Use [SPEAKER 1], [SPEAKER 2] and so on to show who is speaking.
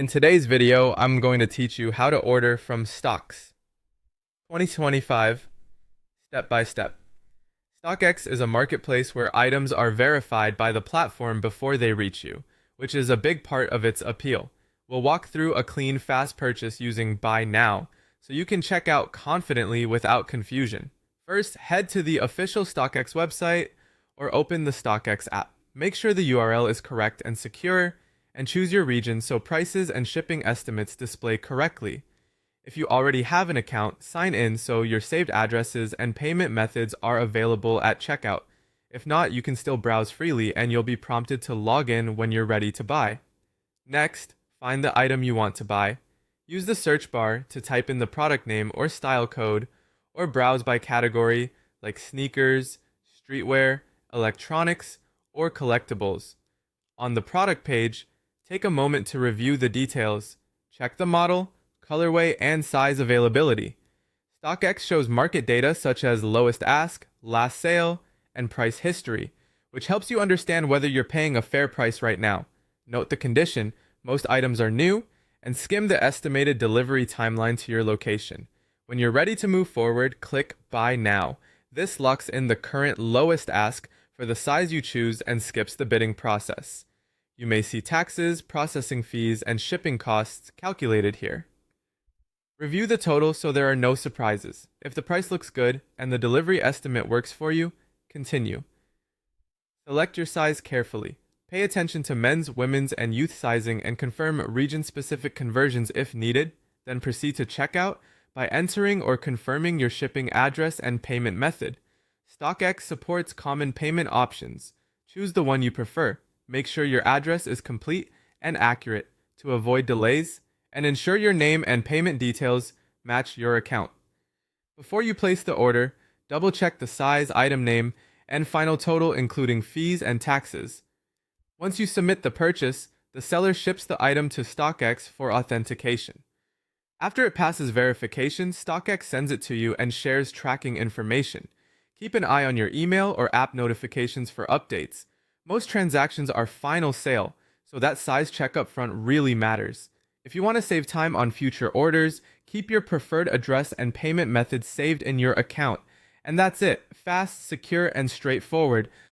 [SPEAKER 1] In today's video, I'm going to teach you how to order from StockX 2025 step by step. StockX is a marketplace where items are verified by the platform before they reach you, which is a big part of its appeal. We'll walk through a clean, fast purchase using Buy Now, so you can check out confidently without confusion. First, head to the official StockX website or open the StockX app. Make sure the URL is correct and secure, and choose your region so prices and shipping estimates display correctly. If you already have an account, sign in so your saved addresses and payment methods are available at checkout. If not, you can still browse freely and you'll be prompted to log in when you're ready to buy. Next, find the item you want to buy. Use the search bar to type in the product name or style code, or browse by category like sneakers, streetwear, electronics, or collectibles. On the product page, take a moment to review the details. Check the model, colorway, and size availability. StockX shows market data such as lowest ask, last sale, and price history, which helps you understand whether you're paying a fair price right now. Note the condition, most items are new, and skim the estimated delivery timeline to your location. When you're ready to move forward, click Buy Now. This locks in the current lowest ask for the size you choose and skips the bidding process. You may see taxes, processing fees, and shipping costs calculated here. Review the total so there are no surprises. If the price looks good and the delivery estimate works for you, continue. Select your size carefully. Pay attention to men's, women's, and youth sizing and confirm region-specific conversions if needed, then proceed to checkout by entering or confirming your shipping address and payment method. StockX supports common payment options. Choose the one you prefer. Make sure your address is complete and accurate to avoid delays, and ensure your name and payment details match your account. Before you place the order, double-check the size, item name, and final total including fees and taxes. Once you submit the purchase, the seller ships the item to StockX for authentication. After it passes verification, StockX sends it to you and shares tracking information. Keep an eye on your email or app notifications for updates. Most transactions are final sale, so that size check up front really matters. If you want to save time on future orders, keep your preferred address and payment method saved in your account. And that's it. Fast, secure, and straightforward.